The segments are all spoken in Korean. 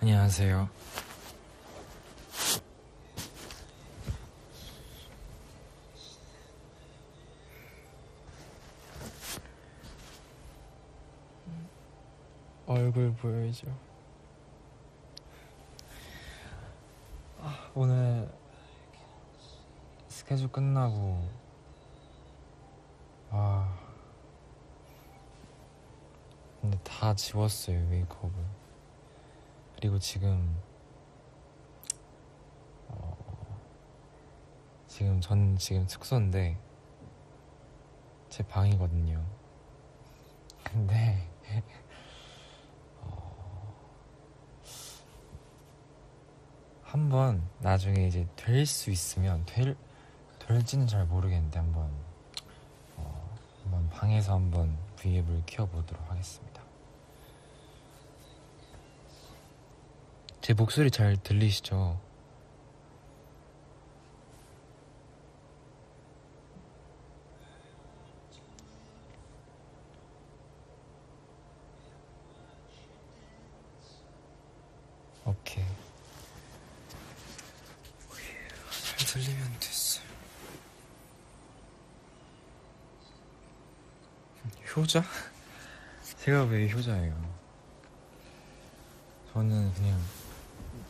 안녕하세요. 얼굴 보여줘. 오늘 스케줄 끝나고 근데 다 지웠어요, 메이크업을. 그리고 지금 전 지금 숙소인데 제 방이거든요. 근데 한번 나중에 이제 될 수 있으면 될지는 잘 모르겠는데 한번 방에서 한번 브이앱을 켜보도록 하겠습니다. 제 목소리 잘 들리시죠? 오케이. 잘 들리면 됐어. 효자? 제가 왜 효자예요? 저는 그냥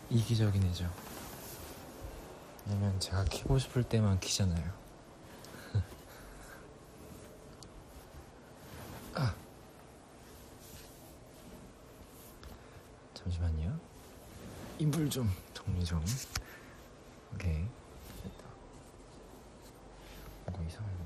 이기적인 애죠. 왜냐면 제가 키고 싶을 때만 키잖아요. 잠시만요. 이불 좀 정리 좀. 오케이. 됐다. 뭔가 이상한데?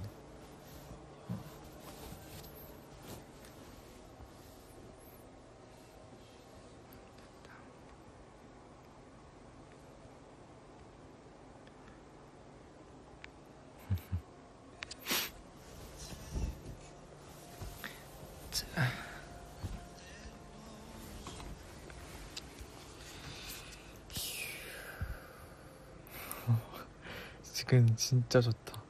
지금 진짜 좋다.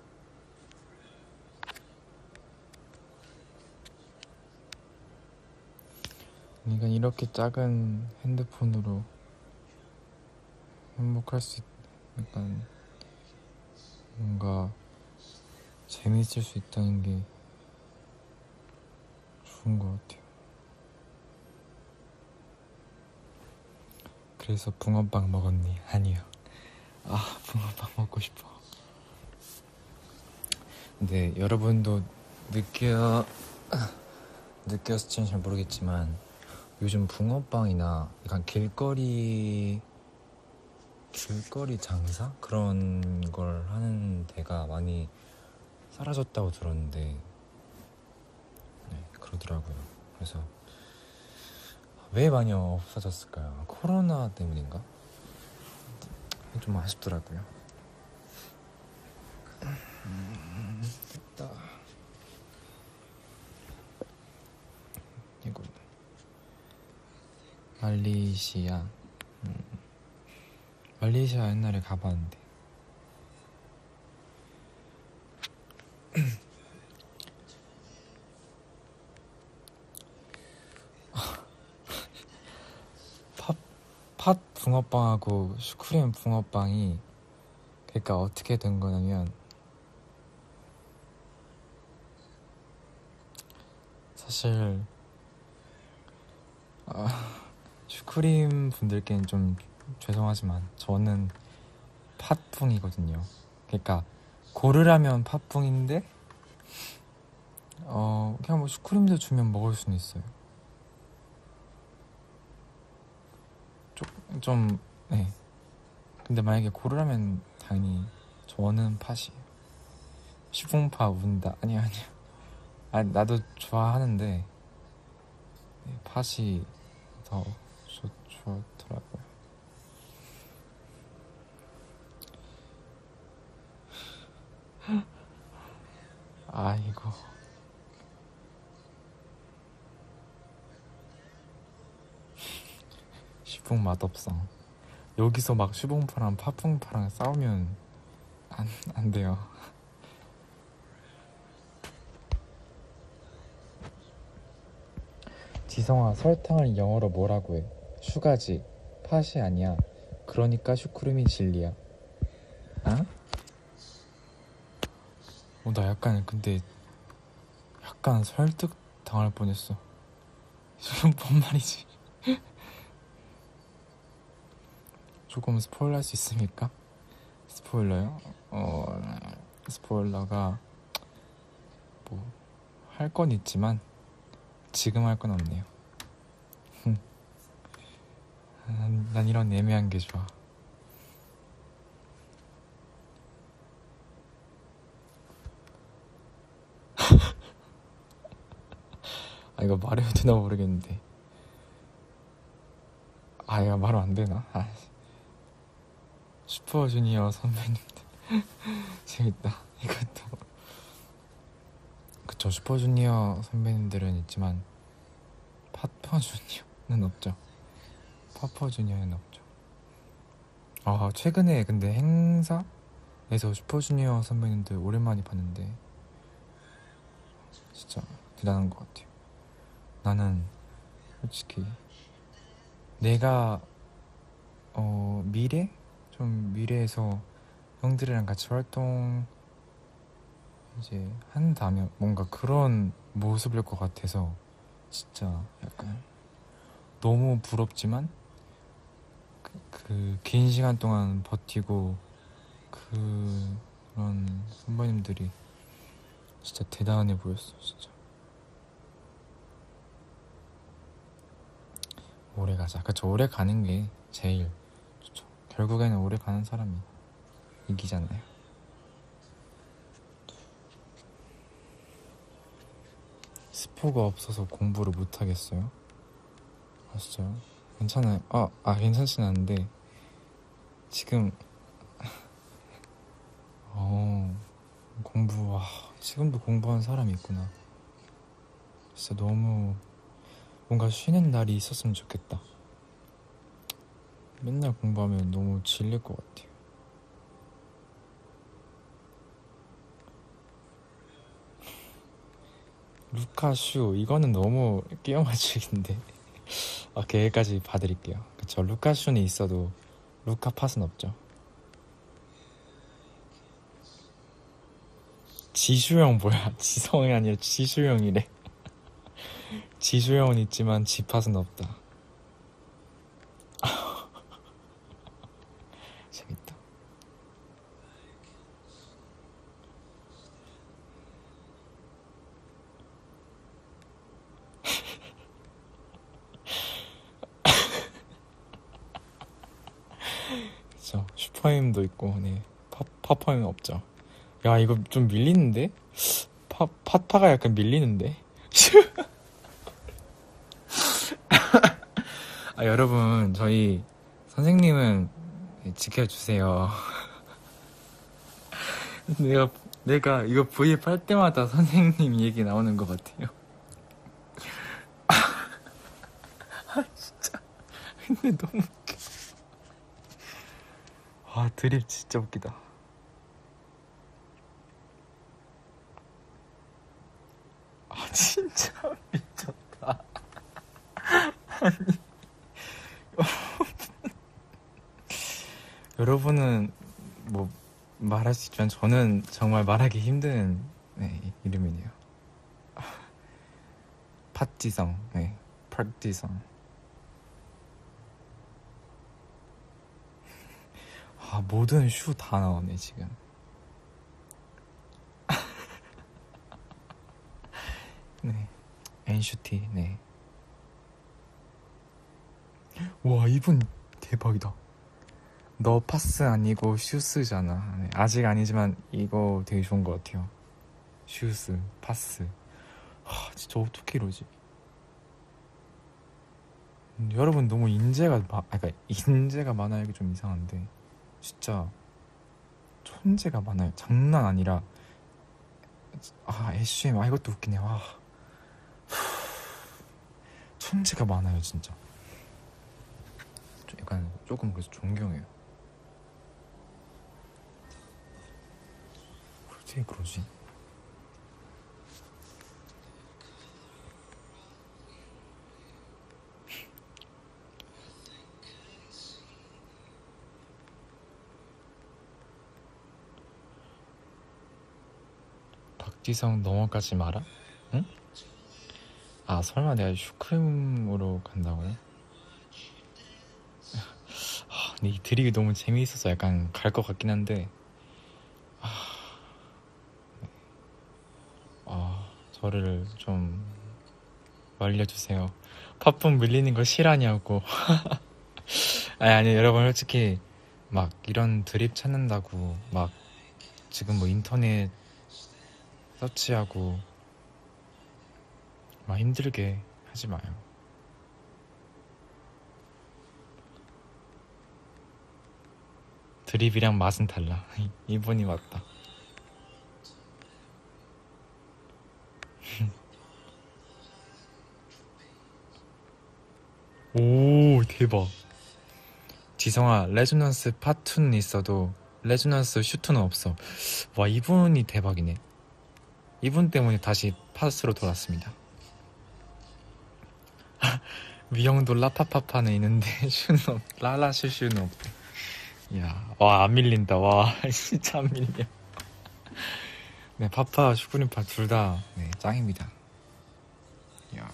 그러니까 이렇게 작은 핸드폰으로 행복할 수 약간 뭔가 재미있을 수 있다는 게 좋은 것 같아요. 그래서 붕어빵 먹었니? 아니요. 붕어빵 먹고 싶어. 근데 여러분도 느꼈을지는 잘 모르겠지만 요즘 붕어빵이나 약간 길거리 장사? 그런 걸 하는 데가 많이 사라졌다고 들었는데 네, 그러더라고요. 그래서 왜 많이 없어졌을까요? 코로나 때문인가? 좀 아쉽더라고요. 됐다. 이거 말레이시아. 말레이시아 옛날에 가봤는데 팥 붕어빵하고 슈크림 붕어빵이 그러니까 어떻게 된 거냐면 사실 슈크림 분들께는 좀 죄송하지만 저는 팥붕이거든요. 그러니까 고르라면 팥붕인데 그냥 뭐 슈크림도 주면 먹을 수는 있어요. 네. 근데 만약에 고르라면 당연히 저는 팥이에요. 슈붕파 운다. 아니요. 나도 좋아하는데 팥이 더 좋더라고요. 이거 슈붕 맛없어. 여기서 막 슈붕파랑 팥붕파랑 싸우면 안 돼요. 지성아, 설탕을 영어로 뭐라고 해? 슈가지, 팥이 아니야. 그러니까 슈크림이 진리야. 아? 나 약간 근데 약간 설득 당할 뻔했어. 지금 뭔 말이지? 조금 스포일러 할 수 있습니까? 스포일러요? 스포일러가 뭐 할 건 있지만 지금 할 건 없네요. 난 이런 애매한 게 좋아. 이거 말해도 되나 모르겠는데. 이거 말하면 안 되나? 슈퍼주니어 선배님들 재밌다. 이것도 그쵸. 슈퍼주니어 선배님들은 있지만 파퍼주니어는 없죠. 파퍼주니어는 없죠. 최근에 근데 행사에서 슈퍼주니어 선배님들 오랜만에 봤는데 진짜 대단한 것 같아요. 나는 솔직히 내가 미래에서 형들이랑 같이 활동 이제 한다면 뭔가 그런 모습일 것 같아서 진짜 약간 너무 부럽지만 그 긴 시간 동안 버티고 그런 선배님들이 진짜 대단해 보였어. 진짜 오래 가자. 그쵸. 오래 가는 게 제일 좋죠. 결국에는 오래 가는 사람이 이기잖아요. 스포가 없어서 공부를 못 하겠어요? 진짜요? 괜찮아요. 괜찮진 않은데 지금 지금도 공부하는 사람이 있구나. 진짜 너무 뭔가 쉬는 날이 있었으면 좋겠다. 맨날 공부하면 너무 질릴 것 같아요. 루카슈 이거는 너무 끼워 맞추기인데. 걔까지 봐드릴게요. 그쵸. 루카슈는 있어도 루카팟은 없죠. 지수형 뭐야? 지성이 아니라 지수형이래. 지수형은 있지만 지팟은 없다. 재밌다. 그쵸. 슈퍼힘도 있고, 네. 파파힘은 없죠. 야, 이거 좀 밀리는데? 파파가 약간 밀리는데? 여러분, 저희 선생님은 지켜주세요. 내가 이거 브이앱 할 때마다 선생님 얘기 나오는 것 같아요. 진짜. 근데 너무 웃겨. 드립 진짜 웃기다. 진짜 미쳤다. 여러분은 뭐 말할 수 있지만 저는 정말 말하기 힘든 이름이네요. 팥지성. 팥지성. 모든 슈 다 나오네 지금. 네. NCT. 네. 와, 이분 대박이다. 너 파스 아니고 슈스잖아. 네, 아직 아니지만 이거 되게 좋은 것 같아요. 슈스, 파스. 진짜 어떻게 이러지? 여러분 너무 인재가 많아요. 이게 좀 이상한데 진짜 천재가 많아요. 장난 아니라. SM. 이것도 웃기네. 천재가 많아요 진짜. 약간 조금 그래서 존경해요. 어떻게 그러지? 박지성 넘어가지 마라? 응? 아 설마 내가 슈크림으로 간다고요? 근데 이 드립이 너무 재미있어서 약간 갈 것 같긴 한데 저를 좀 말려주세요. 팝콘 밀리는 거 실하냐고. 아니 여러분 솔직히 막 이런 드립 찾는다고 막 지금 뭐 인터넷 서치하고 막 힘들게 하지 마요. 드립이랑 맛은 달라. 이분이 맞다. 오 대박. 지성아 레조넌스 파2는 있어도 레조넌스 슈트는 없어. 와 이분이 대박이네. 이분 때문에 다시 파스로 돌았습니다. 위형도 라파파파는 있는데 슈는 없 라라슈슈는 없대. 이야 와 안 밀린다. 와 진짜 안 밀려. 네 파파 슈크림파 둘 다 네, 짱입니다. 이야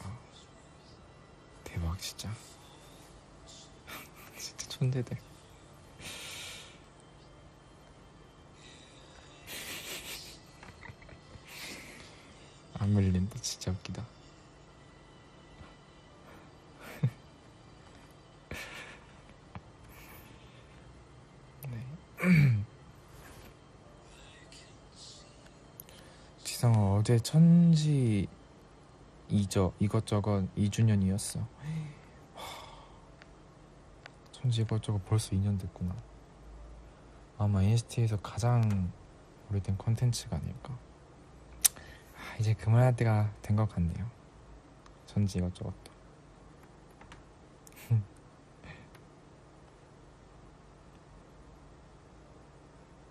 대박 진짜. 진짜 촌대들. 안 밀린다. 진짜 웃기다. 네. 지성아 어제 천지 이것저것 2주년이었어. 천지 이것저것 벌써 2년 됐구나. 아마 NCT에서 가장 오래된 콘텐츠가 아닐까. 이제 그만할 때가 된 것 같네요. 천지 이것저것도.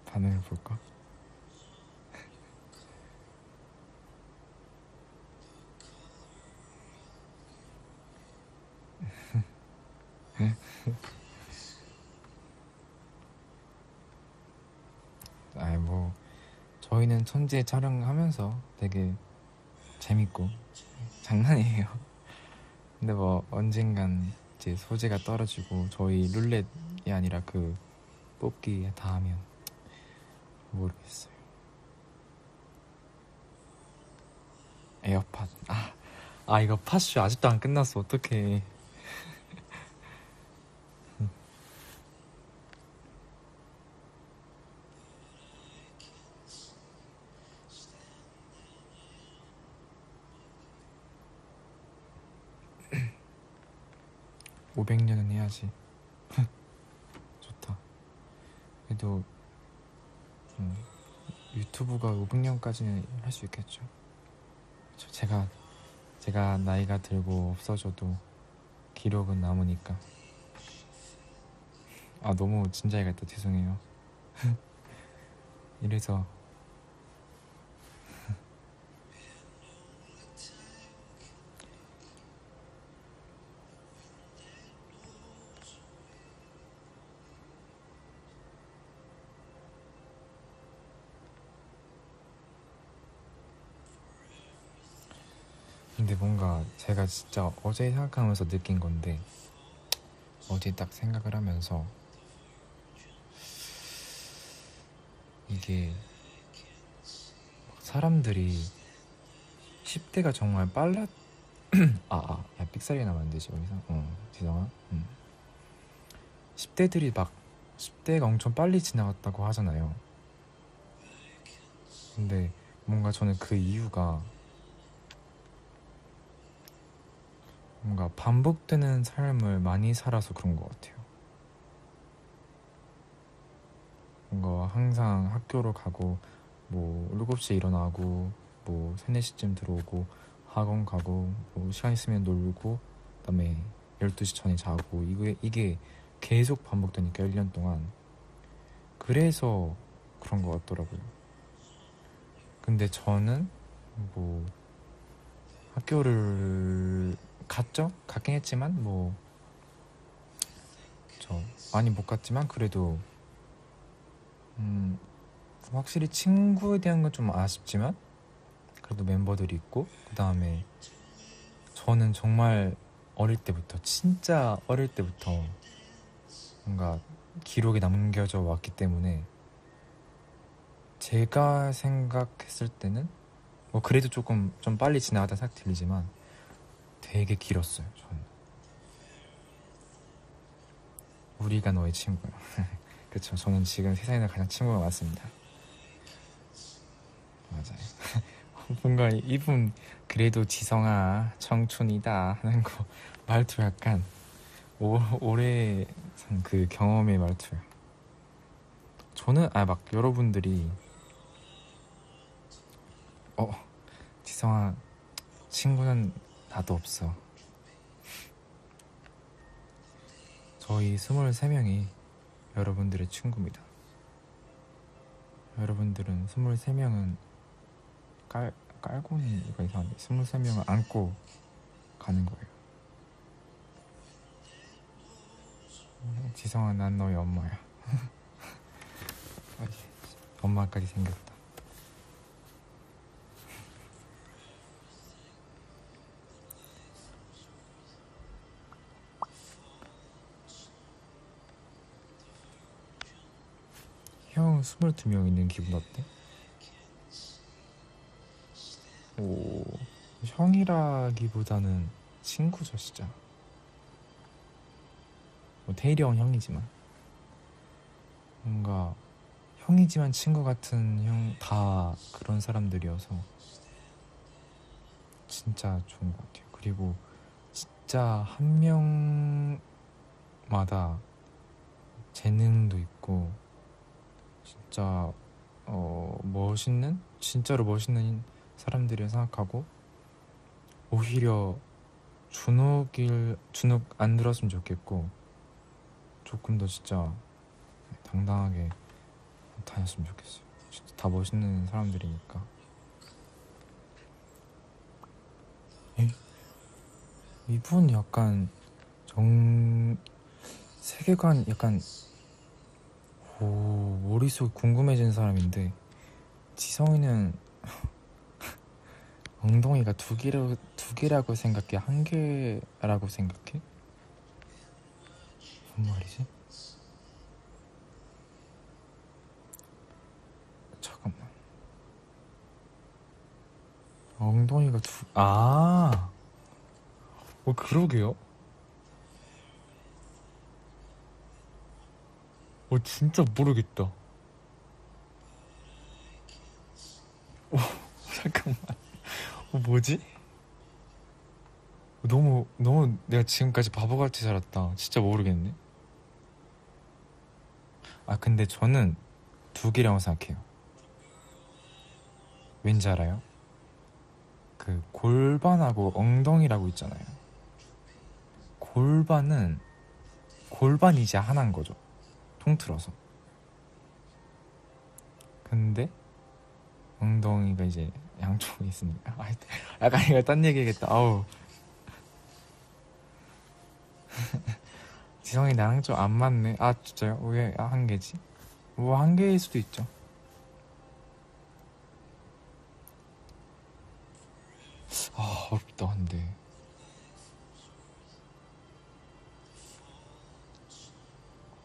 반응을 볼까? 아이 뭐 저희는 천지 촬영하면서 되게 재밌고 장난이에요. 근데 뭐 언젠간 이제 소재가 떨어지고 저희 룰렛이 아니라 그 뽑기 다 하면 모르겠어요. 에어팟 이거 팟쇼 아직도 안 끝났어. 어떡해. 500년은 해야지. 좋다. 그래도 유튜브가 500년까지는 할 수 있겠죠. 제가 나이가 들고 없어져도 기록은 남으니까. 너무 진지하게 했다. 죄송해요. 이래서 근데 뭔가 제가 진짜 어제 생각하면서 느낀 건데 어제 딱 생각을 하면서 이게 사람들이 10대가 정말 빨랐 야 삑사리 나면 안 되지 여기서. 지성아 10대들이 막 10대가 엄청 빨리 지나갔다고 하잖아요. 근데 뭔가 저는 그 이유가 뭔가 반복되는 삶을 많이 살아서 그런 것 같아요. 뭔가 항상 학교로 가고 뭐 7시에 일어나고 뭐 3, 4시쯤 들어오고 학원 가고 뭐 시간 있으면 놀고 그다음에 12시 전에 자고 이게 계속 반복되니까 1년 동안. 그래서 그런 것 같더라고요. 근데 저는 뭐 학교를 갔긴 했지만 뭐 저 많이 못 갔지만 그래도 확실히 친구에 대한 건 좀 아쉽지만 그래도 멤버들이 있고, 그 다음에 저는 정말 어릴 때부터, 진짜 어릴 때부터 뭔가 기록이 남겨져 왔기 때문에 제가 생각했을 때는 뭐 그래도 조금 좀 빨리 지나가다 생각 들리지만 되게 길었어요. 저는 우리가 너의 친구야. 그쵸, 저는 지금 세상에서 가장 친구가 많습니다. 맞아요. 뭔가 이분 그래도 지성아 청춘이다 하는 거 말투 약간 오래 산 그 경험의 말투야. 저는 막 여러분들이 지성아 친구는 나도 없어. 저희 23명이 여러분들의 친구입니다. 여러분들은 23명은 깔고는 이거 이상한데 23명을 안고 가는 거예요. 지성아 난 너의 엄마야. 엄마까지 생겼다. 형 22명 있는 기분 어때? 오, 형이라기보다는 친구죠 진짜. 뭐 태일이 형 형이지만 뭔가 형이지만 친구 같은 형 다 그런 사람들이어서 진짜 좋은 것 같아요. 그리고 진짜 한 명마다 재능도 있고 진짜 멋있는, 진짜로 멋있는 사람들이라 생각하고, 오히려 주눅 안 들었으면 좋겠고 조금 더 진짜 당당하게 다녔으면 좋겠어요. 진짜 다 멋있는 사람들이니까. 이분 약간 세계관 약간 머릿속 궁금해진 사람인데, 지성이는 엉덩이가 두 개라고 생각해? 한 개라고 생각해? 뭔 말이지? 잠깐만. 엉덩이가 그러게요. 진짜 모르겠다. 잠깐만. 뭐지? 너무 내가 지금까지 바보같이 살았다. 진짜 모르겠네. 근데 저는 두 개라고 생각해요. 왠지 알아요? 그 골반하고 엉덩이라고 있잖아요. 골반이 이제 하나인 거죠, 통틀어서. 근데 엉덩이가 이제 양쪽에 있으니까. 약간 이거 딴 얘기겠다. 아우. 지성이 나랑 좀 안 맞네. 진짜요? 왜 한 개지? 뭐 한 개일 수도 있죠. 어렵다 근데.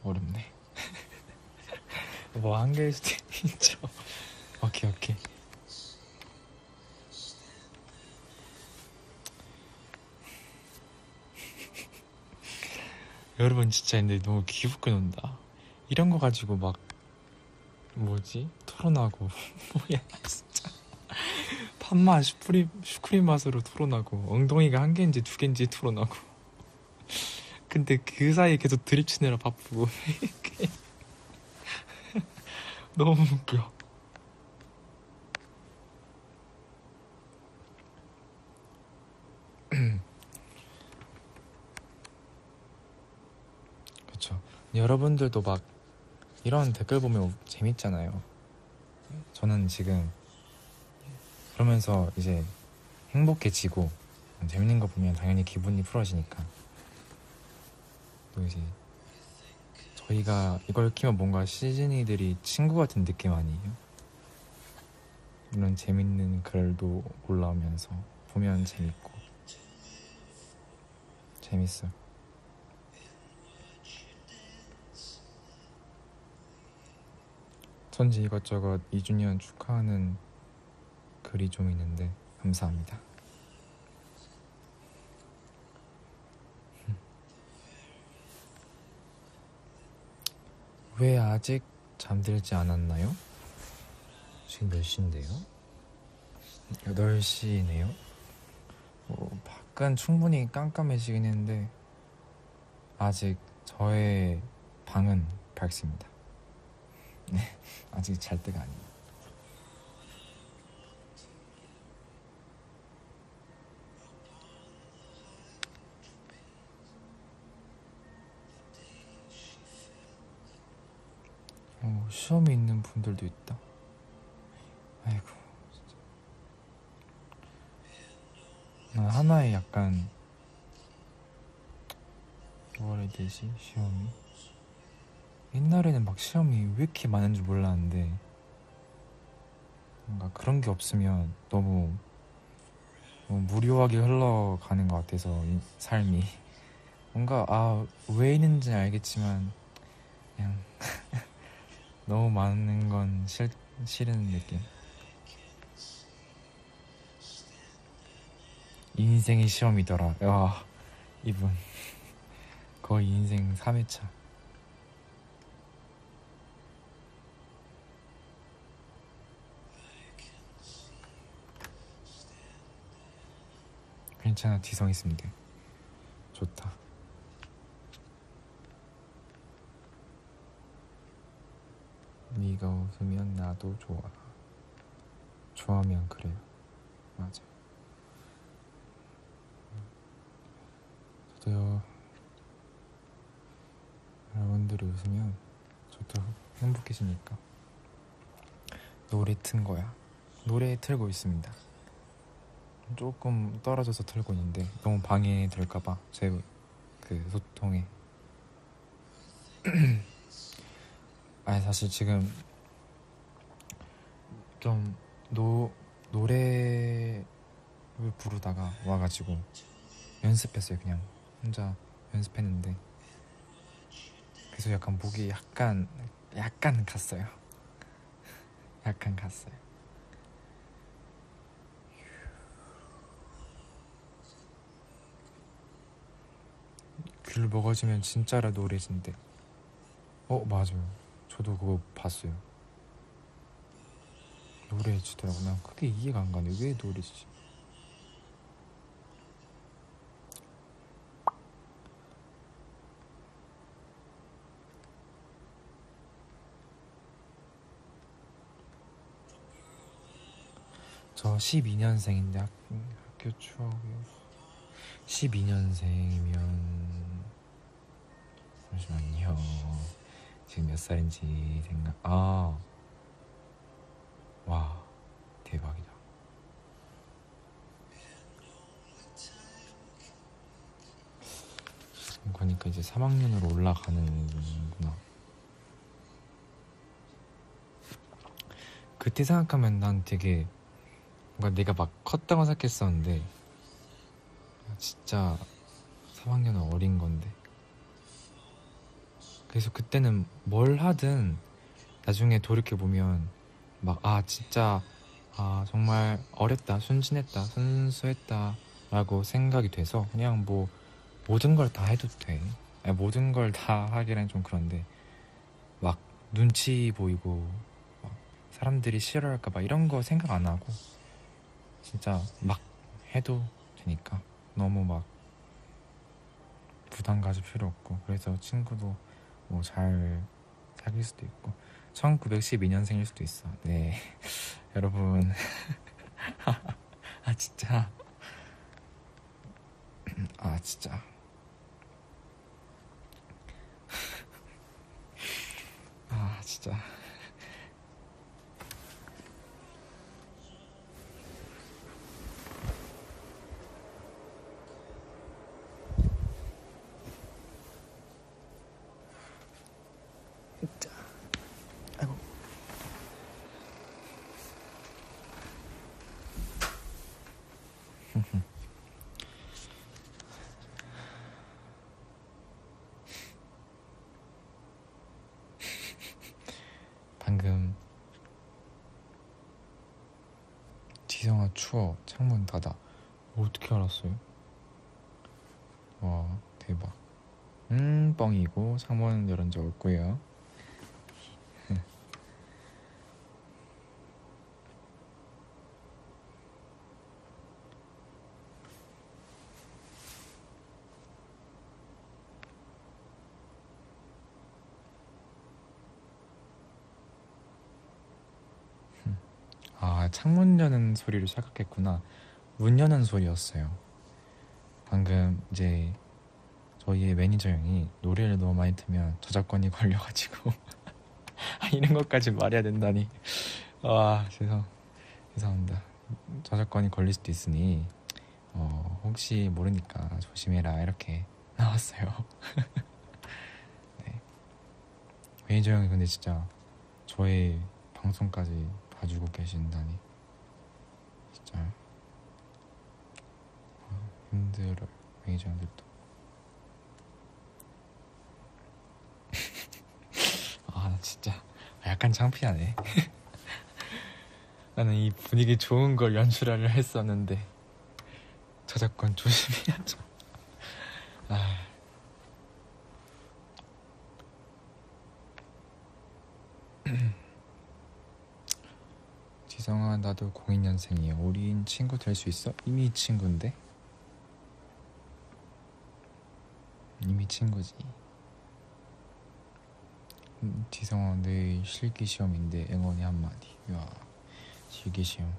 어렵네. 뭐 한 개일 수도 있죠. 오케이. 여러분 진짜 근데 너무 기웃겨 논다. 이런 거 가지고 막 뭐지? 토론하고 뭐야 진짜. 팥맛 슈크림 맛으로 토론하고, 엉덩이가 한 개인지 두 개인지 토론하고. 근데 그 사이에 계속 드립 치느라 바쁘고. 너무 웃겨. 그쵸. 여러분들도 막 이런 댓글 보면 재밌잖아요. 저는 지금 그러면서 이제 행복해지고, 재밌는 거 보면 당연히 기분이 풀어지니까, 또 이제 저희가 이걸 키면 뭔가 시즈니들이 친구 같은 느낌 아니에요? 이런 재밌는 글도 올라오면서 보면 재밌고 재밌어요. 전지 이것저것 2주년 축하하는 글이 좀 있는데 감사합니다. 왜 아직 잠들지 않았나요? 지금 몇 시인데요? 8시네요. 밖은 충분히 깜깜해지긴 했는데 아직 저의 방은 밝습니다. 네, 아직 잘 때가 아니에요. 시험이 있는 분들도 있다. 아이고, 진짜. 난 하나의 약간 뭐라 해야 되지? 시험이 옛날에는 막 시험이 왜 이렇게 많은 줄 몰랐는데 뭔가 그런 게 없으면 너무 무료하게 흘러가는 것 같아서 삶이 뭔가 왜 있는지 알겠지만 그냥 너무 많은 건 싫은 느낌. 인생의 시험이더라. 야, 이분 거의 인생 3회차. 괜찮아, 뒤성 있으면 돼. 좋다. 네가 웃으면 나도 좋아. 좋아하면 그래요. 맞아. 저도요. 여러분들이 웃으면 저도 행복해지니까 노래 튼 거야. 노래 틀고 있습니다. 조금 떨어져서 틀고 있는데 너무 방해될까봐 제 그 소통에. 아니 사실 지금 좀 노래를 부르다가 와가지고 연습했어요. 그냥 혼자 연습했는데 그래서 약간 목이 약간 갔어요. 약간 갔어요. 귤 먹어주면 진짜로 노래진대. 맞아요. 저도 그거 봤어요. 노래지더라고. 난 그게 이해가 안 가네. 왜 노래지지? 저 12년생인데 학교 추억이 12년생이면 잠시만요. 지금 몇 살인지 와, 대박이다. 그러니까 이제 3학년으로 올라가는구나. 그때 생각하면 난 되게 뭔가 내가 막 컸다고 생각했었는데 진짜 3학년은 어린 건데. 그래서 그때는 뭘 하든 나중에 돌이켜보면 막 진짜 정말 어렸다, 순진했다, 순수했다 라고 생각이 돼서 그냥 뭐 모든 걸 다 해도 돼. 아니, 모든 걸 다 하기란 좀 그런데 막 눈치 보이고 막 사람들이 싫어할까봐 이런 거 생각 안 하고 진짜 막 해도 되니까 너무 막 부담 가질 필요 없고 그래서 친구도 뭐 잘 사귈 수도 있고 1912년생일 수도 있어. 네 여러분. 진짜 진짜 진짜 아이고 지성아 추워 창문 닫아. 어떻게 알았어요? 와 대박. 뻥이고 창문 열은 적 없고요. 아 창문 여는 소리를 착각했구나. 문 여는 소리였어요. 방금 이제 저희의 매니저 형이 노래를 너무 많이 틀면 저작권이 걸려가지고 이런 것까지 말해야 된다니. 와 죄송합니다. 저작권이 걸릴 수도 있으니 혹시 모르니까 조심해라 이렇게 나왔어요. 네. 매니저 형이 근데 진짜 저의 방송까지 봐주고 계신다니 진짜 힘들어요. 매니저 형들도. 나 진짜 약간 창피하네. 나는 이 분위기 좋은 걸 연출하려 했었는데 저작권 조심해야죠. 지성아 나도 02년생이야. 우린 친구 될 수 있어? 이미 친구인데? 이미 친구지. 지성아 내일 실기시험인데 응원이 한마디. 야 실기시험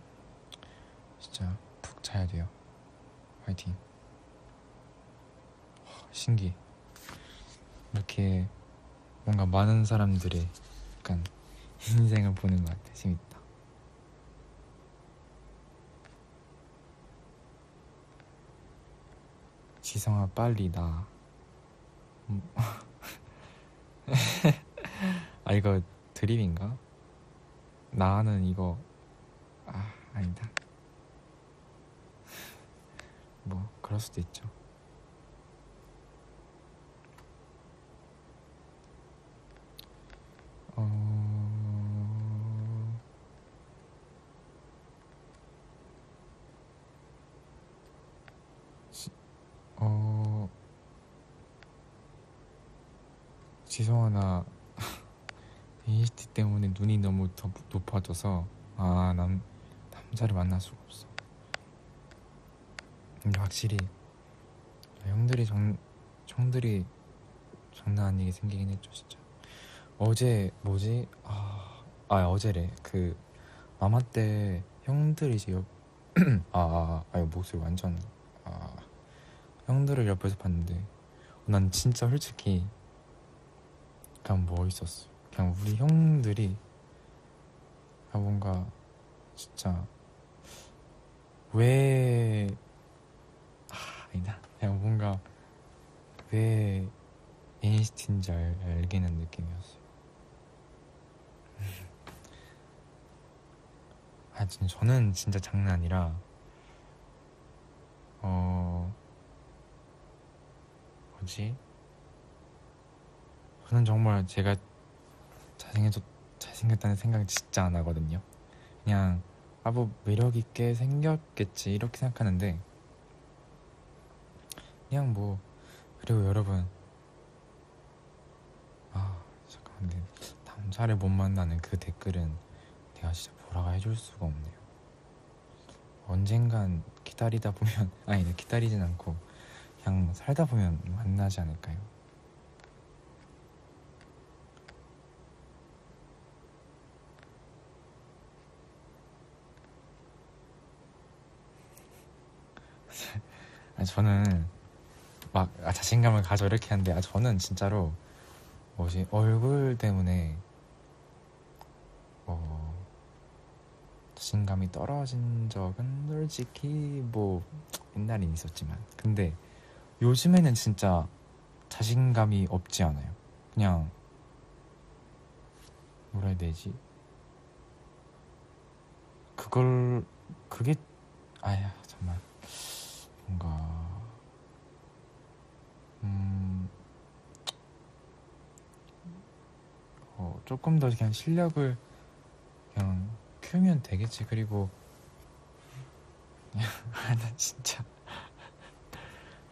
진짜 푹 자야 돼요. 화이팅. 신기해. 이렇게 뭔가 많은 사람들의 약간 인생을 보는 것 같아. 재밌다. 지성아 빨리 나. 이거 드립인가? 나는 이거 아니다. 뭐 그럴 수도 있죠. 지성아 나 AST 때문에 눈이 너무 더 높아져서 남자를 만날 수가 없어. 근데 확실히 형들이 장난 아니게 생기긴 했죠 진짜. 어제 뭐지? 어제래. 그 마마 때 형들이 이제 이거 목소리 완전 형들을 옆에서 봤는데 난 진짜 솔직히 그냥 멋있었어. 그냥 우리 형들이 뭔가 진짜 왜 아니다. 그냥 뭔가 왜 NCT인지 알겠는 느낌이었어요. 저는 진짜 장난 아니라 뭐지? 저는 정말 제가 잘생겼다는 생각이 진짜 안 하거든요. 그냥 뭐 매력있게 생겼겠지 이렇게 생각하는데 그냥 뭐 그리고 여러분 잠깐만 근데 남자를 못 만나는 그 댓글은 내가 진짜 뭐라고 해줄 수가 없네요. 언젠간 기다리다 보면 기다리진 않고 그냥 살다 보면 만나지 않을까요? 저는 막 자신감을 가져 이렇게 하는데 저는 진짜로 얼굴 때문에 자신감이 떨어진 적은 솔직히 뭐 옛날엔 있었지만 근데 요즘에는 진짜 자신감이 없지 않아요. 그냥 뭐라 해야 되지? 그게 정말 뭔가 조금 더 그냥 실력을 그냥 키우면 되겠지. 그리고 나 진짜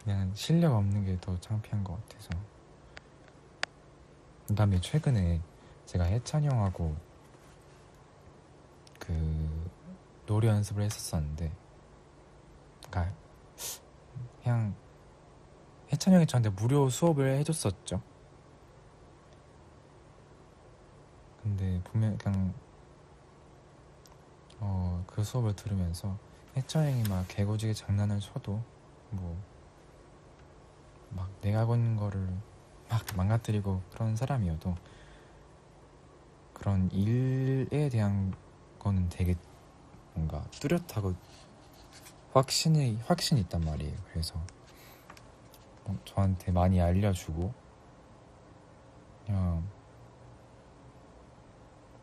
그냥 실력 없는 게 더 창피한 것 같아서. 그다음에 최근에 제가 해찬이 형하고 그 노래 연습을 했었었는데, 그러니까 그냥 해찬이 형이 저한테 무료 수업을 해줬었죠. 근데 보면 그냥 그 수업을 들으면서 해찬이 형이 막 개고지게 장난을 쳐도 뭐 막 내가 하고 있는 거를 막 망가뜨리고 그런 사람이어도 그런 일에 대한 거는 되게 뭔가 뚜렷하고 확신이 있단 말이에요. 그래서 저한테 많이 알려주고 그냥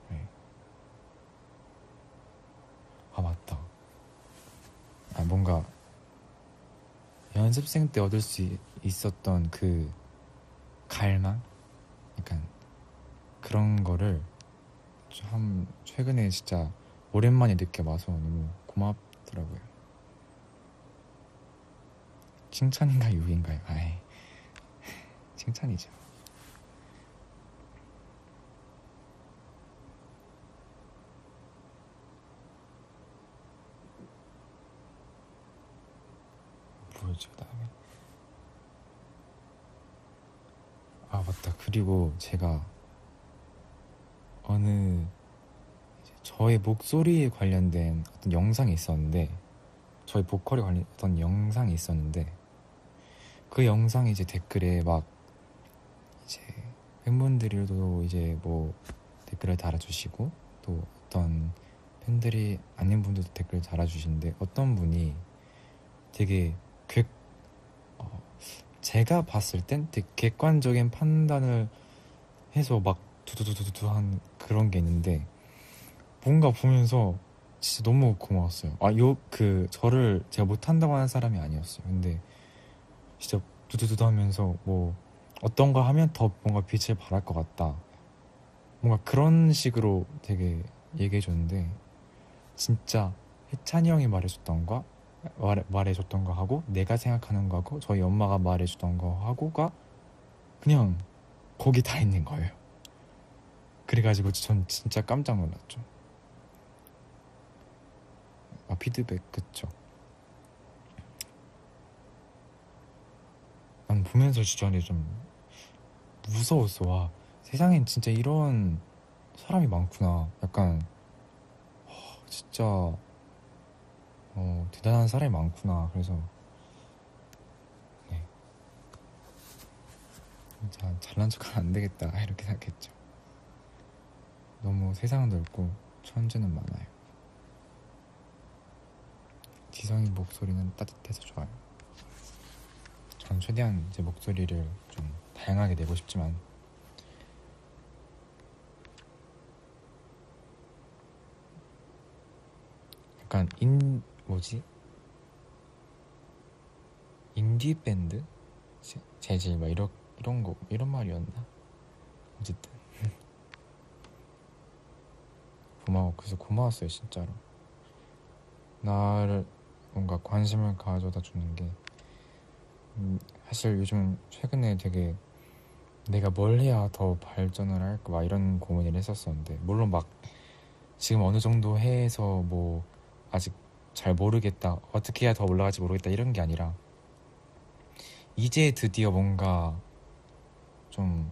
네. 아 맞다. 뭔가 연습생 때 얻을 수 있었던 그 갈망? 약간 그런 거를 참 최근에 진짜 오랜만에 느껴봐서 너무 고맙더라고요. 칭찬인가 욕인가요? 아이, 칭찬이죠. 뭐였지 그다음에? 아 맞다. 그리고 제가 어느 저의 목소리에 관련된 어떤 영상이 있었는데, 저희 보컬에 관련 어떤 영상이 있었는데, 그 영상이 이제 댓글에 막 이제 팬분들도 이제 뭐 댓글을 달아주시고, 또 어떤 팬들이 아닌 분들도 댓글을 달아주시는데, 어떤 분이 되게 어, 제가 봤을 땐 되게 객관적인 판단을 해서 막 두두두두두 한 그런 게 있는데, 뭔가 보면서 진짜 너무 고마웠어요. 저를 제가 못한다고 하는 사람이 아니었어요. 근데 진짜 두두두두 하면서 뭐 어떤 거 하면 더 뭔가 빛을 발할 것 같다, 뭔가 그런 식으로 되게 얘기해 줬는데, 진짜 해찬이 형이 말해줬던 거 하고 내가 생각하는 거하고 저희 엄마가 말해줬던 거 하고가 그냥 거기 다 있는 거예요. 그래가지고 전 진짜 깜짝 놀랐죠. 피드백 그쵸. 난 보면서 진짜 좀 무서웠어. 와, 세상엔 진짜 이런 사람이 많구나. 약간 진짜 대단한 사람이 많구나. 그래서 네, 진짜 잘난 척하면 안 되겠다 이렇게 생각했죠. 너무 세상 넓고 천재는 많아요. 지성이 목소리는 따뜻해서 좋아요. 전 최대한 제 목소리를 좀 다양하게 내고 싶지만, 약간 인디 밴드 재질 막 이런 거 이런 말이었나? 어쨌든 그래서 고마웠어요 진짜로. 나를 뭔가 관심을 가져다 주는 게, 사실 요즘 최근에 되게 내가 뭘 해야 더 발전을 할까 막 이런 고민을 했었었는데, 물론 막 지금 어느 정도 해서 뭐 아직 잘 모르겠다, 어떻게 해야 더 올라갈지 모르겠다 이런 게 아니라, 이제 드디어 뭔가 좀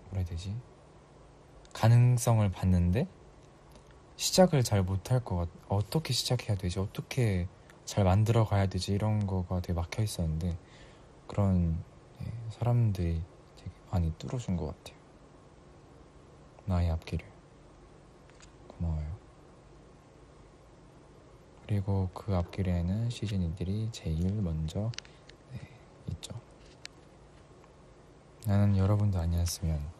뭐라 해야 되지? 가능성을 봤는데 시작을 잘 못할 것 같. 어떻게 시작해야 되지? 어떻게 잘 만들어 가야 되지? 이런 거가 되게 막혀 있었는데, 그런 사람들이 되게 많이 뚫어준 것 같아요. 나의 앞길을. 고마워요. 그리고 그 앞길에는 시즈니들이 제일 먼저 있죠. 나는 여러분도 아니었으면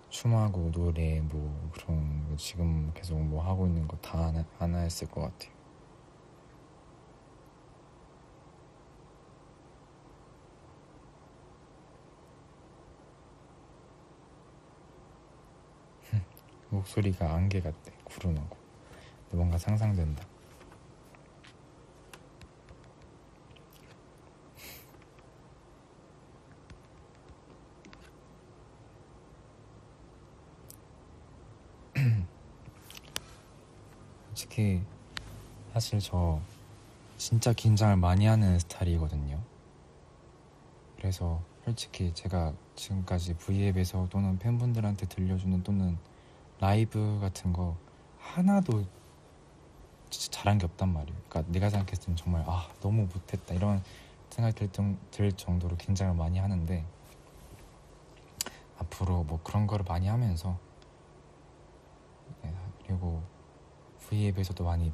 춤하고 노래 뭐 그런 거 지금 계속 뭐 하고 있는 거 다 안 했을 것 같아요. 목소리가 안개 같대. 구름하고. 뭔가 상상된다. 솔직히 사실 저 진짜 긴장을 많이 하는 스타일이거든요. 그래서 솔직히 제가 지금까지 V앱에서 또는 팬분들한테 들려주는 또는 라이브 같은 거 하나도 진짜 잘한 게 없단 말이에요. 그러니까 내가 생각했을 땐 정말 너무 못했다 이런 생각이 들 정도로 긴장을 많이 하는데, 앞으로 뭐 그런 거를 많이 하면서, 그리고 V앱에서도 많이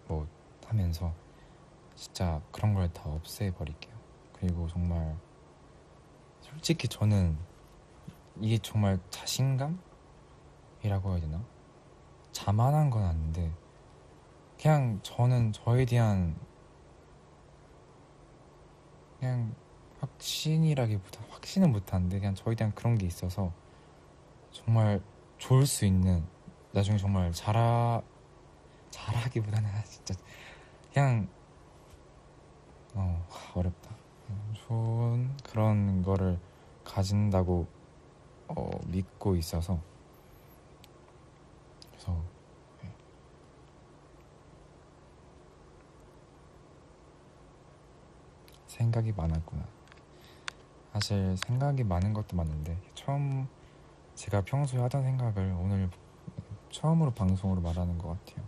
뭐 하면서 진짜 그런 걸 다 없애버릴게요. 그리고 정말 솔직히 저는 이게 정말 자신감이라고 해야 되나? 자만한 건 아닌데 그냥 저는 저에 대한 그냥 확신이라기보다, 확신은 못하는데 그냥 저에 대한 그런 게 있어서 정말 좋을 수 있는, 나중에 정말 잘하기보다는 진짜 그냥 어렵다. 좋은 그런 거를 가진다고 믿고 있어서, 그래서 생각이 많았구나. 사실 생각이 많은 것도 맞는데 제가 평소에 하던 생각을 오늘 처음으로 방송으로 말하는 것 같아요.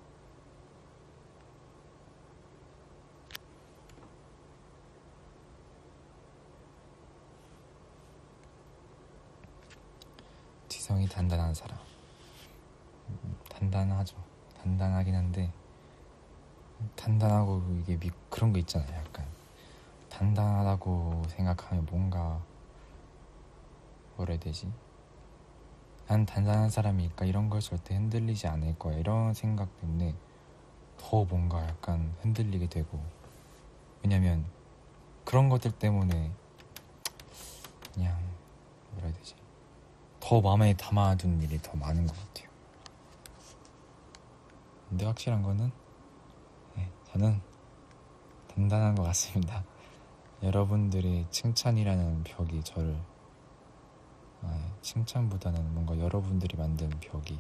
지성이 단단한 사람. 단단하죠. 단단하긴 한데 단단하고 이게 그런 거 있잖아요. 약간 단단하다고 생각하면 뭔가 뭐라 해야 되지? 난 단단한 사람이니까 이런 걸 절대 흔들리지 않을 거야, 이런 생각 때문에 더 뭔가 약간 흔들리게 되고, 왜냐면 그런 것들 때문에 그냥 뭐라 해야 되지? 더 마음에 담아둔 일이 더 많은 것 같아요. 근데 확실한 거는 저는 단단한 것 같습니다. 여러분들의 칭찬이라는 벽이 저를, 칭찬보다는 뭔가 여러분들이 만든 벽이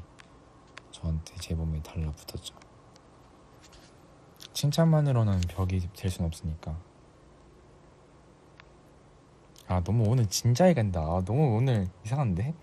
저한테 제 몸에 달라붙었죠. 칭찬만으로는 벽이 될 순 없으니까. 너무 오늘 진지하게 간다. 너무 오늘 이상한데?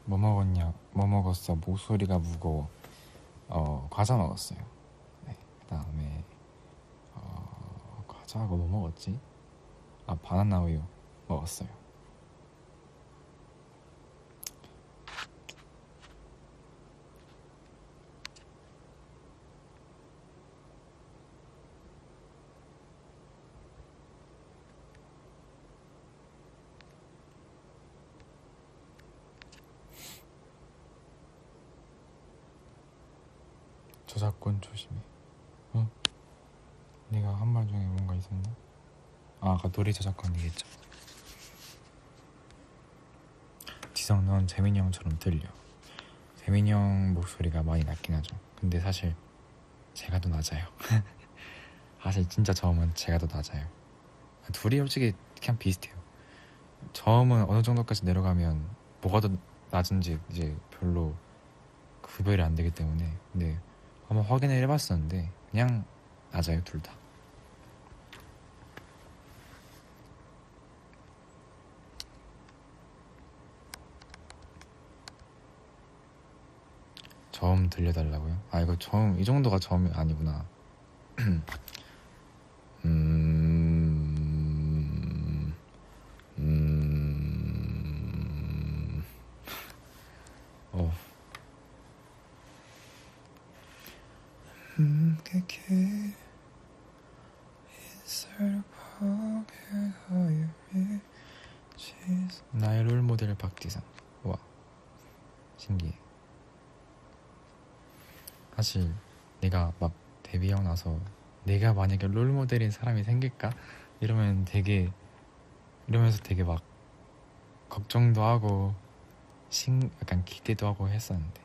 뭐 먹었냐? 뭐 먹었어? 목소리가 무거워. 과자 먹었어요. 그 다음에 과자하고 뭐 먹었지? 바나나 우유 먹었어요. 저작권 조심해. 네가 한 말 중에 뭔가 있었나? 아까 노래 저작권이겠죠. 지성, 넌 재민이 형처럼 들려. 재민이 형 목소리가 많이 낮긴 하죠. 근데 사실 제가 더 낮아요. 사실 진짜 저음은 제가 더 낮아요. 둘이 솔직히 그냥 비슷해요. 저음은 어느 정도까지 내려가면 뭐가 더 낮은지 이제 별로 구별이 안 되기 때문에, 근데 한번 확인을 해봤었는데 그냥 낮아요, 둘 다. 저음 들려달라고요? 이거 저음, 이 정도가 저음이 아니구나. 나의 롤모델 박지성. 와, 신기해. 사실 내가 막 데뷔하고 나서 내가 만약에 롤모델인 사람이 생길까? 이러면 되게 이러면서 되게 막 걱정도 하고 약간 기대도 하고 했었는데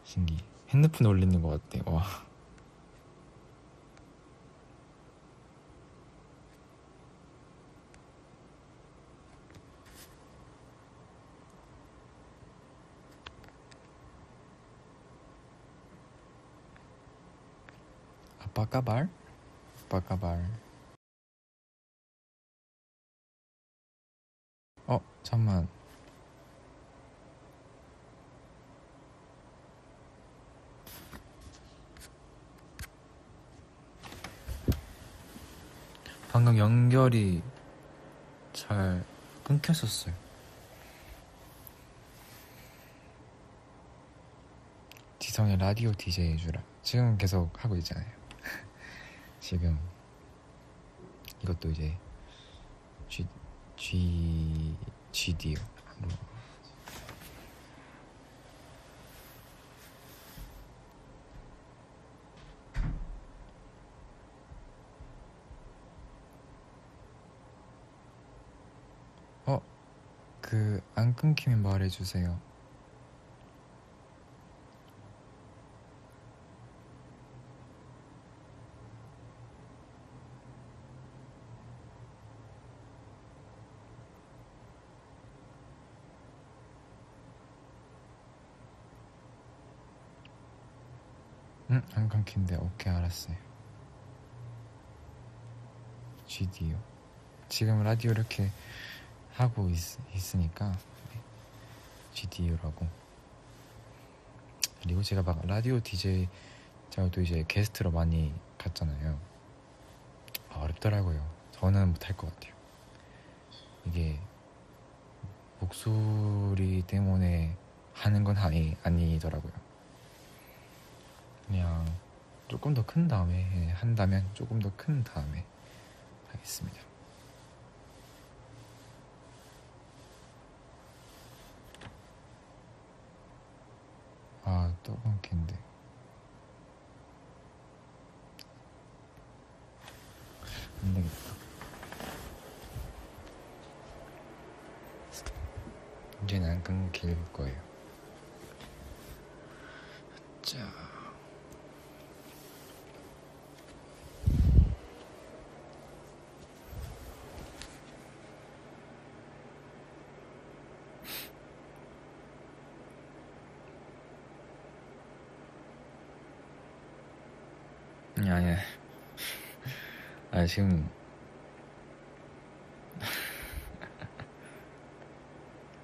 신기. 핸드폰 올리는 것 같아. 와. 아빠 까발? 아빠 까발. 잠만. 방금 연결이 잘 끊겼었어요. 지성의 라디오 DJ 해주라. 지금 계속 하고 있잖아요. 지금 이것도 이제 GD요. 안 끊기면 말해주세요. 안 끊긴데. 오케이, 알았어요. GD요. 지금 라디오 이렇게 하고 있으니까 GD요라고. 그리고 제가 막 라디오 DJ 저도 이제 게스트로 많이 갔잖아요. 어렵더라고요. 저는 못할 것 같아요. 이게 목소리 때문에 하는 건 아니더라고요. 그냥 조금 더 큰 다음에 한다면 조금 더 큰 다음에 하겠습니다. 또 끊긴데. 안 되겠다. 이제는 안 끊길 거예요. 자. 아니야. 지금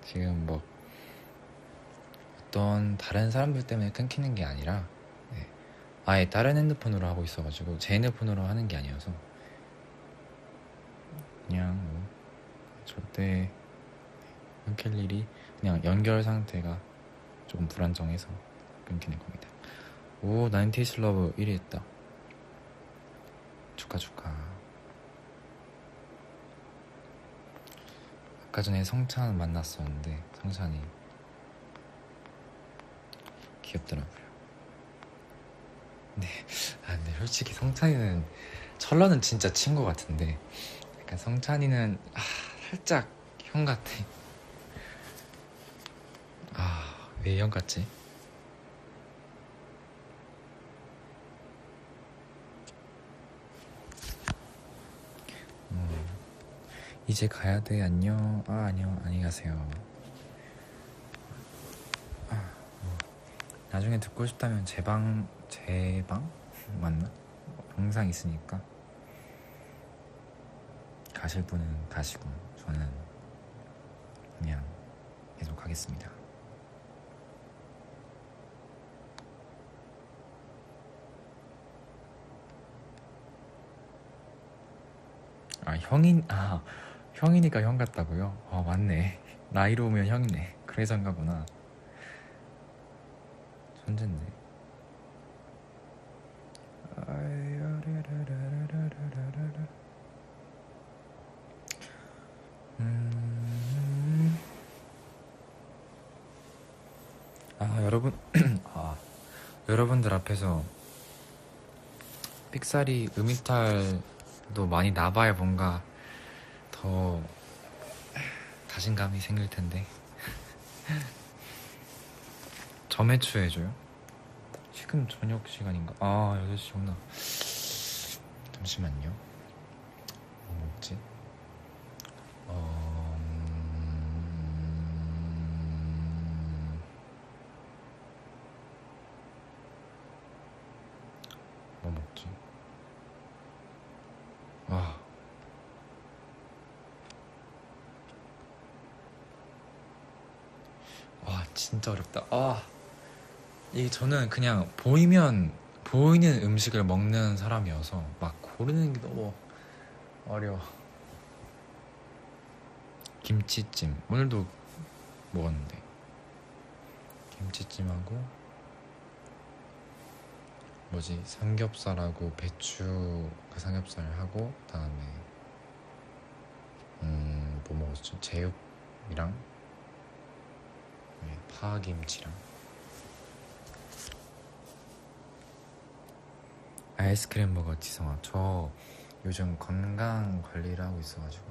지금 뭐 어떤 다른 사람들 때문에 끊기는 게 아니라 아예 다른 핸드폰으로 하고 있어가지고 제 핸드폰으로 하는 게 아니어서 그냥 뭐 절대 끊길 일이, 그냥 연결 상태가 조금 불안정해서 끊기는 겁니다. 오, 90s 러브 1위 했다. 축하. 아까 전에 성찬 만났었는데 성찬이 귀엽더라고요. 근데 솔직히 성찬이는, 철러는 진짜 친구 같은데 약간 성찬이는 살짝 형 같아. 왜 형 같지? 이제 가야 돼. 안녕. 안녕. 안녕히 가세요. 나중에 듣고 싶다면 제 방 맞나? 영상 있으니까 가실 분은 가시고 저는 그냥 계속 하겠습니다. 형이니까 형 같다고요? 맞네. 나이로 오면 형이네. 그래서 한가구나. 천재인데. 여러분 여러분들 앞에서 픽사리 음이탈도 많이 나봐야 뭔가 더 자신감이 생길 텐데. 점액추 해줘요? 지금 저녁 시간인가? 아 8시구나. 잠시만요. 뭐 먹지? 뭐 먹지? 와 진짜 어렵다. 이게 저는 그냥 보이는 음식을 먹는 사람이어서 막 고르는 게 너무 어려워. 김치찜 오늘도 먹었는데 김치찜하고 뭐지 삼겹살하고 배추 그 삼겹살하고 그다음에 뭐 먹었죠? 제육이랑 파김치랑 아이스크림 먹어. 지성아 저 요즘 건강 관리를 하고 있어가지고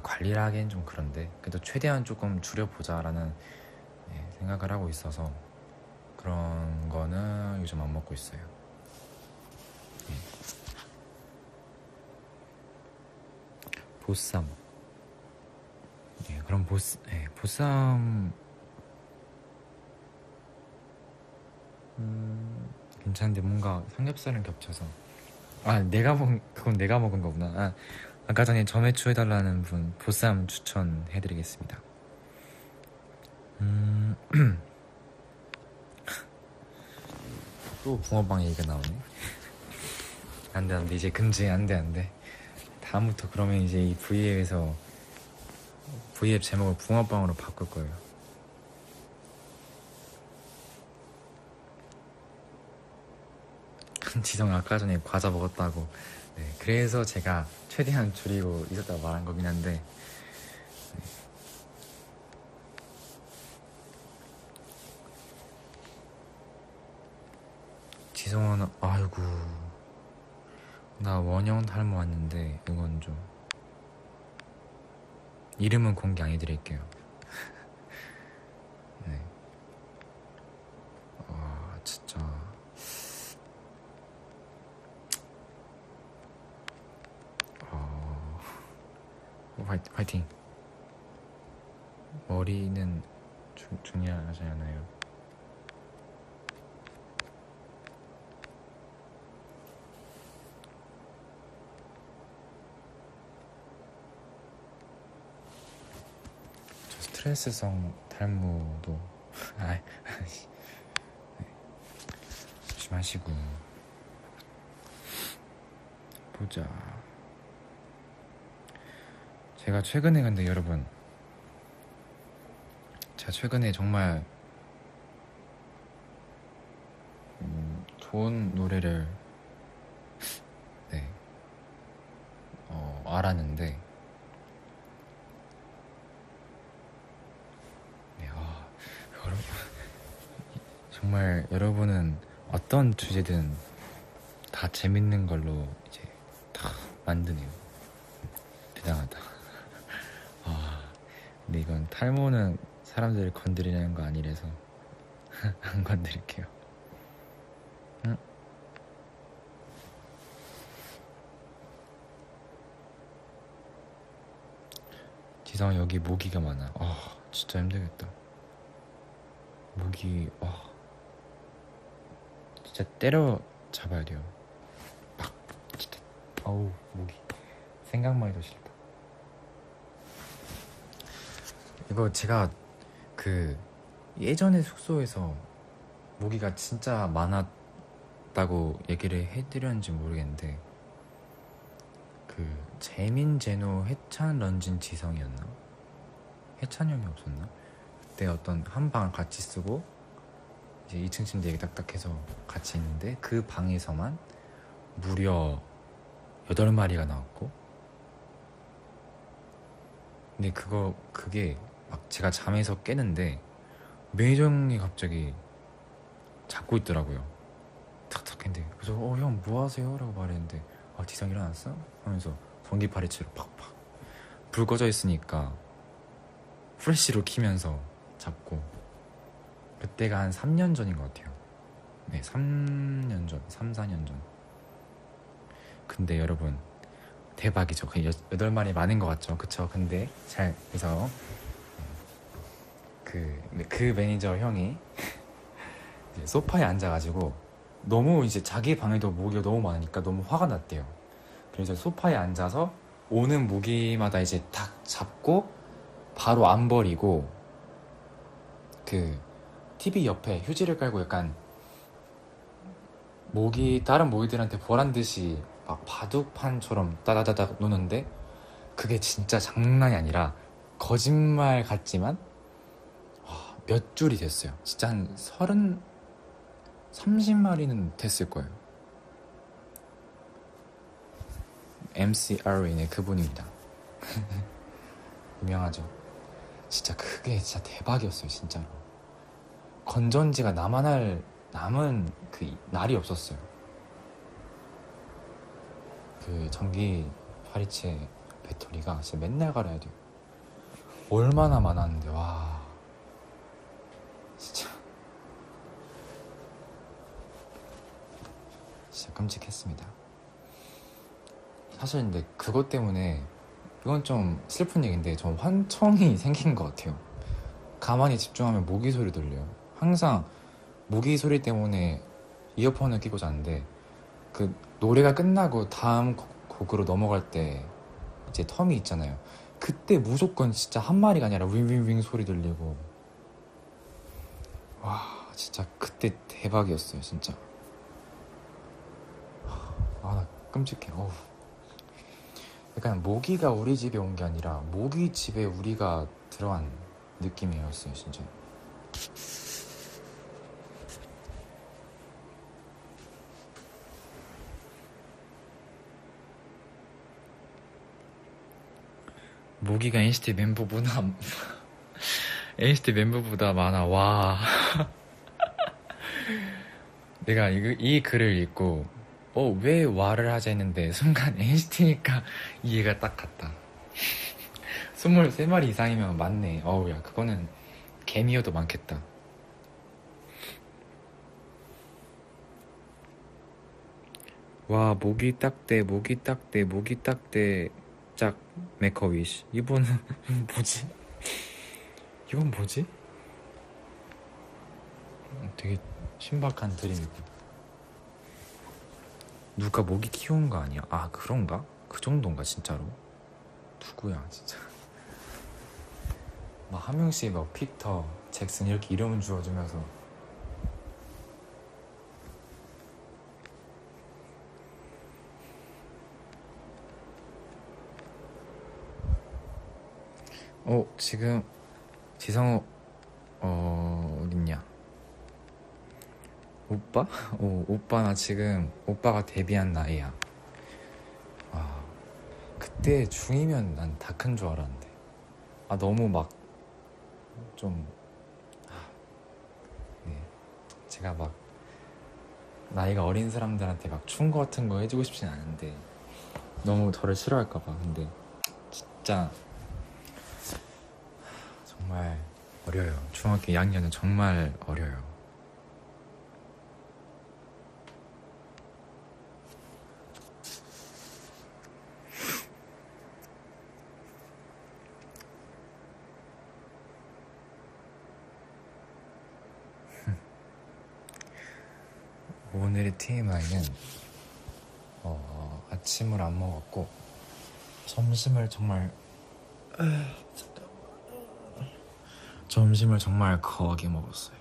관리를 하기엔 좀 그런데 그래도 최대한 조금 줄여보자라는 생각을 하고 있어서 그런 거는 요즘 안 먹고 있어요. 보쌈. 그럼 보쌈 괜찮은데 뭔가 삼겹살은 겹쳐서 그건 내가 먹은 거구나. 아까 전에 점액추 해달라는 분 보쌈 추천해드리겠습니다. 또 붕어빵 얘기가 나오네. 안돼 이제 금지. 안돼 다음부터 그러면 이제 이 V앱에서 V앱 제목을 붕어빵으로 바꿀 거예요. 지성 아까 전에 과자 먹었다고. 그래서 제가 최대한 줄이고 있었다고 말한 거긴 한데 지성은 아이고 나 원형 탈모 왔는데 이건 좀 이름은 공개 안 해드릴게요. 진짜 화이팅. 머리는 중요하지 않아요. 저 스트레스성 탈모도 조심하시고. 보자. 제가 최근에 근데 여러분 제가 최근에 정말 좋은 노래를 알았는데 여러분 정말 여러분은 어떤 주제든 다 재밌는 걸로 이제 다 만드네요. 대단하다. 근데 이건 탈모는 사람들을 건드리는 거 아니라서 안 건드릴게요. 응? 지성 여기 모기가 많아. 진짜 힘들겠다. 모기 진짜 때려 잡아야 돼요. 막 진짜 모기 생각만 해도 싫다. 이거 제가 예전에 숙소에서 모기가 진짜 많았다고 얘기를 해드렸는지 모르겠는데 재민, 제노, 해찬, 런쥔, 지성이었나? 해찬 형이 없었나? 그때 어떤 한 방을 같이 쓰고 이제 2층 침대 이렇게 딱딱해서 같이 있는데 그 방에서만 무려 8마리가 나왔고 근데 그게 막 제가 잠에서 깨는데 매니저 형이 갑자기 잡고 있더라고요. 탁탁 했는데 그래서 형 뭐하세요? 라고 말했는데 지성 일어났어? 하면서 전기 파리채로 팍팍 불 꺼져 있으니까 프레쉬로 키면서 잡고. 그때가 한 3년 전인 것 같아요. 네, 3년 전, 3, 4년 전. 근데 여러분 대박이죠. 그 8마리 많은 것 같죠? 그쵸? 근데 잘 그래서 그 매니저 형이 이제 소파에 앉아가지고 너무 이제 자기 방에도 모기가 너무 많으니까 너무 화가 났대요. 그래서 소파에 앉아서 오는 모기마다 이제 탁 잡고 바로 안 버리고 그 TV 옆에 휴지를 깔고 약간 다른 모기들한테 보란 듯이 막 바둑판처럼 따다다닥 노는데 그게 진짜 장난이 아니라 거짓말 같지만 몇 줄이 됐어요. 진짜 한 30마리는 됐을 거예요. MC 아르윈의 그분입니다. 유명하죠. 진짜 그게 진짜 대박이었어요. 진짜로. 건전지가 남은 그 날이 없었어요. 그 전기 파리채 배터리가 진짜 맨날 갈아야 돼요. 얼마나 많았는데. 와 진짜 끔찍했습니다. 사실 근데 그것 때문에 이건 좀 슬픈 얘기인데 전 환청이 생긴 것 같아요. 가만히 집중하면 모기 소리 들려요. 항상 모기 소리 때문에 이어폰을 끼고 자는데 그 노래가 끝나고 다음 곡으로 넘어갈 때 이제 텀이 있잖아요. 그때 무조건 진짜 한 마리가 아니라 윙윙윙 소리 들리고. 와 진짜 그때 대박이었어요 진짜. 나 끔찍해. 어우. 약간 모기가 우리 집에 온 게 아니라 모기 집에 우리가 들어간 느낌이었어요 진짜. 모기가 NCT 멤버보다 NCT 멤버보다 많아. 와. 내가 이 글을 읽고 왜 와를 하자 했는데 순간 NCT니까 이해가 딱 갔다. 23마리 이상이면 맞네. 어우야 그거는 개미여도 많겠다. 와 모기 딱대 짝 메커위시. 이분은 뭐지? 이건 뭐지? 되게 신박한 드림이고. 누가 모기 키우는 거 아니야? 아 그런가? 그 정도인가 진짜로? 누구야 진짜. 막 한 명씩 막 피터, 잭슨 이렇게 이름을 주어주면서. 지금 지성우 어딨냐? 오빠? 오빠 나 지금 오빠가 데뷔한 나이야. 와 그때 중2면 난 다 큰 줄 알았는데 너무 막 좀 네. 제가 막 나이가 어린 사람들한테 막 충고 같은 거 해주고 싶진 않은데 너무 저를 싫어할까봐. 근데 진짜 정말 어려요. 중학교 2학년은 정말 어려요. 오늘의 TMI는 아침을 안 먹었고 점심을 정말 거하게 먹었어요.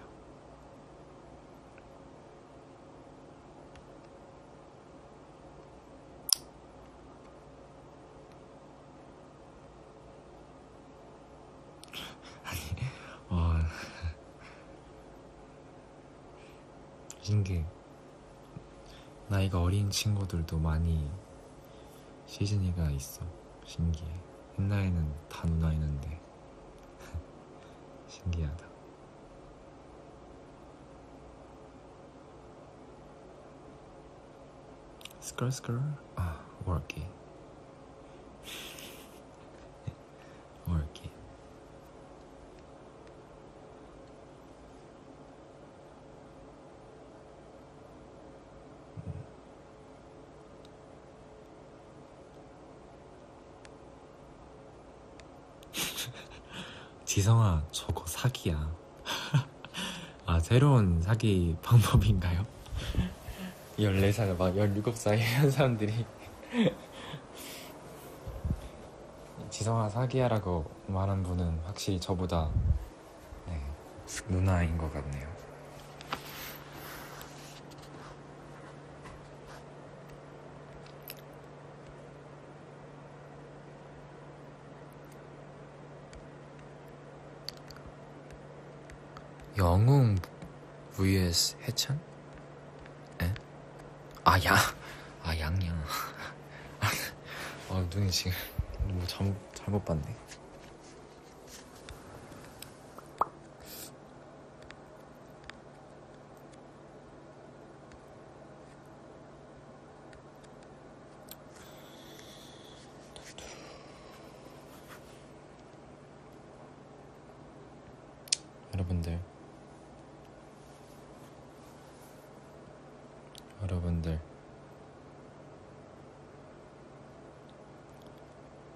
신기해. 나이가 어린 친구들도 많이 시즌이가 있어. 신기해. 옛날에는 다 누나였는데 신기하다. 스컬 worky. 지성아, 저거 사기야. 아, 새로운 사기 방법인가요? 14살, 막 17살 이런 사람들이 지성아 사기야라고 말한 분은 확실히 저보다 네, 누나인 것 같네요. 영웅 vs 해찬? 에? 아, 양양. 눈이 지금 뭐 잘못 봤네. 여러분들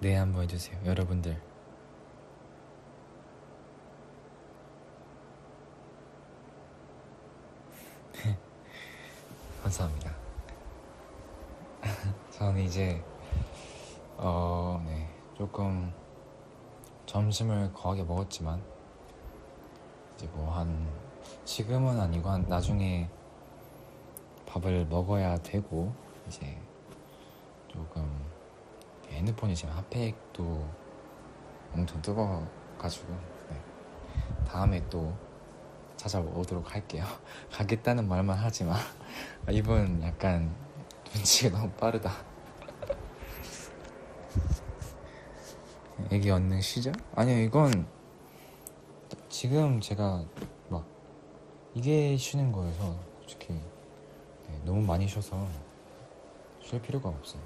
네 한번 해주세요. 여러분들 감사합니다. 저는 이제 네, 조금 점심을 거하게 먹었지만 이제 뭐 지금은 아니고 나중에 밥을 먹어야 되고 이제 조금 핸드폰이 지금 핫팩도 엄청 뜨거워가지고 네, 다음에 또 찾아오도록 할게요. 가겠다는 말만 하지만 이분 약간 눈치가 너무 빠르다. 애기 얻는 시절? 아니요, 이건 지금 제가 막 이게 쉬는 거여서 솔직히 네, 너무 많이 쉬어서 쉴 필요가 없어요.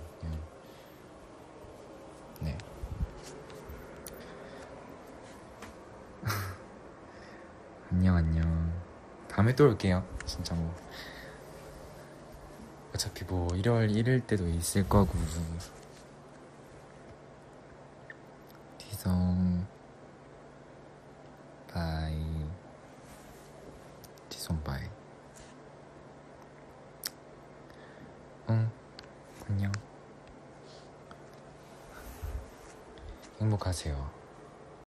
네. 안녕. 다음에 또 올게요. 진짜 뭐 어차피 뭐 1월 1일 때도 있을 거고. 지성 바이. 지성 바이. 응, 안녕. 행복하세요.